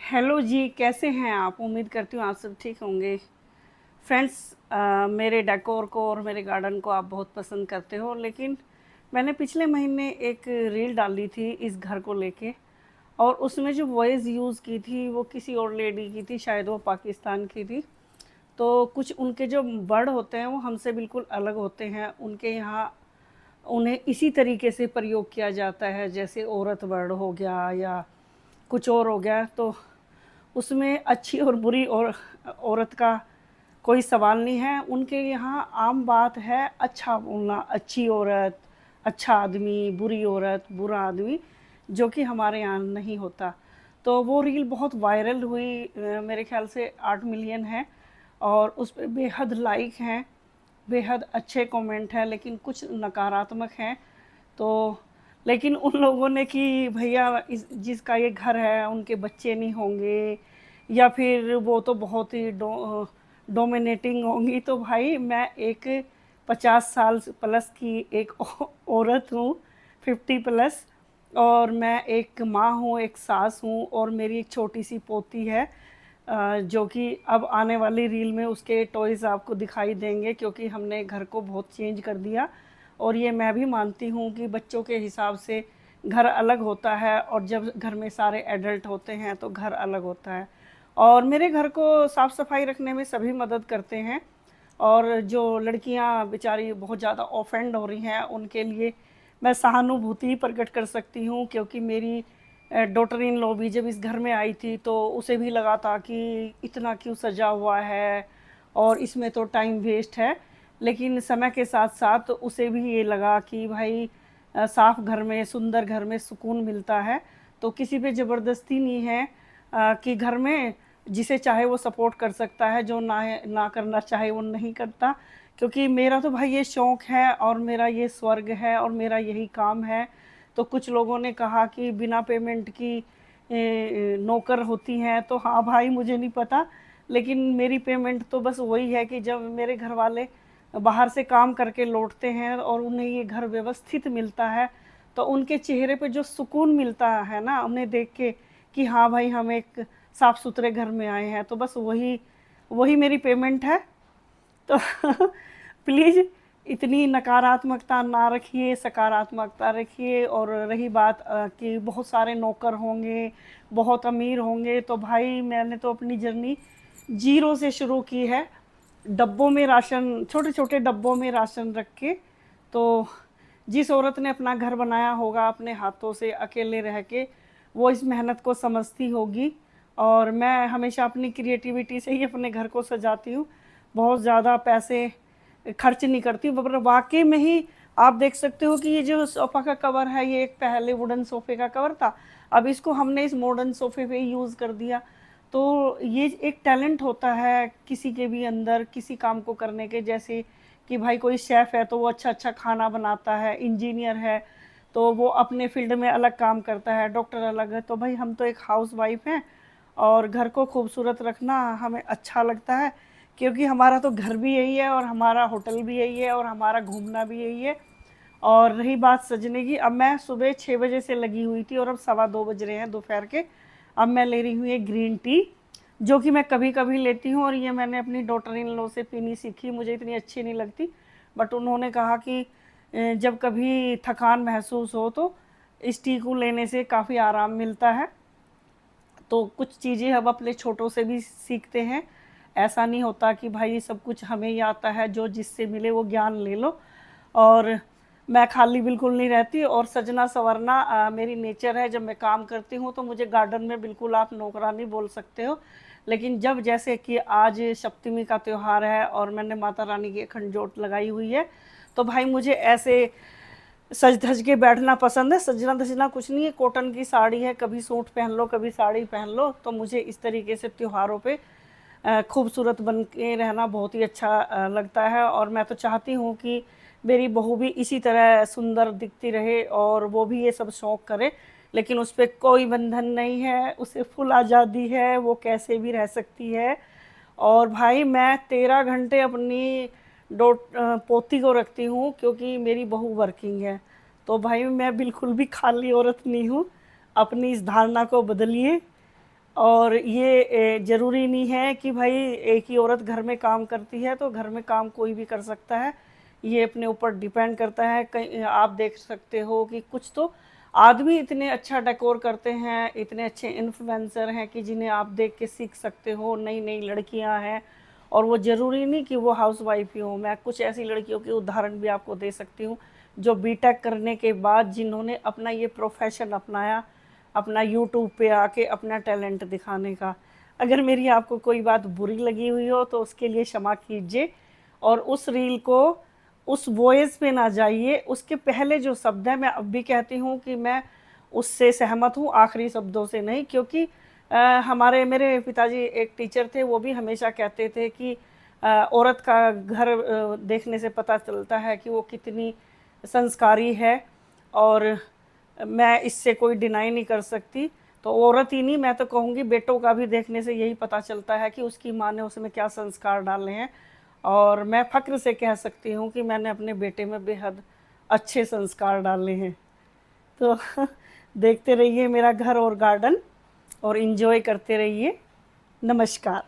Hello जी, कैसे हैं आप? उम्मीद करती हूँ आप सब ठीक होंगे। फ्रेंड्स, मेरे डेकोर को और मेरे गार्डन को आप बहुत पसंद करते हो, लेकिन मैंने पिछले महीने एक रील डाली थी इस घर को लेके। और उसमें जो वॉइस यूज़ की थी वो किसी और लेडी की थी, शायद वो पाकिस्तान की थी। तो कुछ उनके जो वर्ड होते हैं वो हमसे बिल्कुल अलग होते हैं। उनके यहाँ उन्हें इसी तरीके से प्रयोग किया जाता है जैसे औरत वर्ड हो गया या कुछ और हो गया। तो उसमें अच्छी और बुरी और औरत का कोई सवाल नहीं है। उनके यहाँ आम बात है अच्छा बोलना, अच्छी औरत, अच्छा आदमी, बुरी औरत, बुरा आदमी, जो कि हमारे यहाँ नहीं होता। तो वो रील बहुत वायरल हुई, मेरे ख्याल से 8 मिलियन है। और उस पर बेहद लाइक हैं, बेहद अच्छे कमेंट हैं, लेकिन कुछ नकारात्मक हैं। तो लेकिन उन लोगों ने कि भैया इस जिसका ये घर है उनके बच्चे नहीं होंगे, या फिर वो तो बहुत ही डोमिनेटिंग होंगी। तो भाई मैं एक 50 साल प्लस की एक औरत हूँ, 50 प्लस। और मैं एक माँ हूँ, एक सास हूँ, और मेरी एक छोटी सी पोती है, जो कि अब आने वाली रील में उसके टॉयज़ आपको दिखाई देंगे, क्योंकि हमने घर को बहुत चेंज कर दिया। और ये मैं भी मानती हूँ कि बच्चों के हिसाब से घर अलग होता है, और जब घर में सारे एडल्ट होते हैं तो घर अलग होता है। और मेरे घर को साफ़ सफाई रखने में सभी मदद करते हैं। और जो लड़कियां बेचारी बहुत ज़्यादा ऑफेंड हो रही हैं उनके लिए मैं सहानुभूति प्रकट कर सकती हूँ, क्योंकि मेरी डॉटर इन लॉ भी जब इस घर में आई थी तो उसे भी लगा था कि इतना क्यों सजा हुआ है और इसमें तो टाइम वेस्ट है। लेकिन समय के साथ साथ उसे भी ये लगा कि भाई साफ घर में, सुंदर घर में सुकून मिलता है। तो किसी पे ज़बरदस्ती नहीं है कि घर में जिसे चाहे वो सपोर्ट कर सकता है, जो ना ना करना चाहे वो नहीं करता। क्योंकि मेरा तो भाई ये शौक़ है और मेरा ये स्वर्ग है और मेरा यही काम है। तो कुछ लोगों ने कहा कि बिना पेमेंट की नौकर होती हैं, तो हाँ भाई मुझे नहीं पता, लेकिन मेरी पेमेंट तो बस वही है कि जब मेरे घर वाले बाहर से काम करके लौटते हैं और उन्हें ये घर व्यवस्थित मिलता है, तो उनके चेहरे पे जो सुकून मिलता है ना उन्हें देख के, कि हाँ भाई हम एक साफ़ सुथरे घर में आए हैं, तो बस वही वही मेरी पेमेंट है। तो प्लीज़ इतनी नकारात्मकता ना रखिए, सकारात्मकता रखिए। और रही बात कि बहुत सारे नौकर होंगे, बहुत अमीर होंगे, तो भाई मैंने तो अपनी जर्नी ज़ीरो से शुरू की है। डब्बों में राशन, छोटे छोटे डब्बों में राशन रख के। तो जिस औरत ने अपना घर बनाया होगा अपने हाथों से अकेले रह के, वो इस मेहनत को समझती होगी। और मैं हमेशा अपनी क्रिएटिविटी से ही अपने घर को सजाती हूँ, बहुत ज़्यादा पैसे खर्च नहीं करती हूँ। पर वाकई में ही आप देख सकते हो कि ये जो सोफ़ा का कवर है, ये एक पहले वुडन सोफ़े का कवर था, अब इसको हमने इस मॉडर्न सोफ़े पे यूज़ कर दिया। तो ये एक टैलेंट होता है किसी के भी अंदर, किसी काम को करने के। जैसे कि भाई कोई शेफ़ है तो वो अच्छा अच्छा खाना बनाता है, इंजीनियर है तो वो अपने फील्ड में अलग काम करता है, डॉक्टर अलग है। तो भाई हम तो एक हाउस वाइफ हैं, और घर को खूबसूरत रखना हमें अच्छा लगता है, क्योंकि हमारा तो घर भी यही है और हमारा होटल भी यही है और हमारा घूमना भी यही है। और रही बात सजने की, अब मैं सुबह 6 बजे से लगी हुई थी और अब 2:15 बज रहे हैं दोपहर के। अब मैं ले रही हूँ एक ग्रीन टी, जो कि मैं कभी कभी लेती हूँ, और ये मैंने अपनी डॉटर इन लॉ से पीनी सीखी। मुझे इतनी अच्छी नहीं लगती, बट उन्होंने कहा कि जब कभी थकान महसूस हो तो इस टी को लेने से काफ़ी आराम मिलता है। तो कुछ चीज़ें हम अपने छोटों से भी सीखते हैं। ऐसा नहीं होता कि भाई सब कुछ हमें ही आता है, जो जिससे मिले वो ज्ञान ले लो। और मैं खाली बिल्कुल नहीं रहती, और सजना संवरना मेरी नेचर है। जब मैं काम करती हूँ तो मुझे गार्डन में बिल्कुल आप नौकरानी बोल सकते हो। लेकिन जब जैसे कि आज सप्तमी का त्यौहार है और मैंने माता रानी की अखंड जोत लगाई हुई है, तो भाई मुझे ऐसे सज धज के बैठना पसंद है। सजना धजना कुछ नहीं है, कॉटन की साड़ी है, कभी सूट पहन लो कभी साड़ी पहन लो। तो मुझे इस तरीके से त्योहारों पे खूबसूरत बन के रहना बहुत ही अच्छा लगता है। और मैं तो चाहती हूँ कि मेरी बहू भी इसी तरह सुंदर दिखती रहे और वो भी ये सब शौक़ करे, लेकिन उस पर कोई बंधन नहीं है, उसे फुल आज़ादी है, वो कैसे भी रह सकती है। और भाई मैं 13 घंटे अपनी पोती को रखती हूँ, क्योंकि मेरी बहू वर्किंग है। तो भाई मैं बिल्कुल भी खाली औरत नहीं हूँ, अपनी इस धारणा को बदलिए। और ये ज़रूरी नहीं है कि भाई एक ही औरत घर में काम करती है तो घर में काम कोई भी कर सकता है। ये अपने ऊपर डिपेंड करता है। कहीं आप देख सकते हो कि कुछ तो आदमी इतने अच्छा डेकोर करते हैं, इतने अच्छे इन्फ्लुएंसर हैं कि जिन्हें आप देख के सीख सकते हो। नई नई लड़कियां हैं और वो ज़रूरी नहीं कि वो हाउसवाइफ ही हो। मैं कुछ ऐसी लड़कियों के उदाहरण भी आपको दे सकती हूँ जो बीटेक करने के बाद जिन्होंने अपना ये प्रोफेशन अपनाया, अपना यूट्यूब पे आके अपना टैलेंट दिखाने का। अगर मेरी आपको कोई बात बुरी लगी हुई हो तो उसके लिए क्षमा कीजिए, और उस रील को उस वॉइस पे ना जाइए। उसके पहले जो शब्द है, मैं अब भी कहती हूँ कि मैं उससे सहमत हूँ, आखिरी शब्दों से नहीं। क्योंकि हमारे मेरे पिताजी एक टीचर थे, वो भी हमेशा कहते थे कि औरत का घर देखने से पता चलता है कि वो कितनी संस्कारी है। और मैं इससे कोई डिनाई नहीं कर सकती। तो औरत ही नहीं, मैं तो कहूँगी बेटों का भी देखने से यही पता चलता है कि उसकी माँ ने उसमें क्या संस्कार डाले हैं। और मैं फ़ख्र से कह सकती हूँ कि मैंने अपने बेटे में बेहद अच्छे संस्कार डाले हैं। तो देखते रहिए मेरा घर और गार्डन, और इन्जॉय करते रहिए। नमस्कार।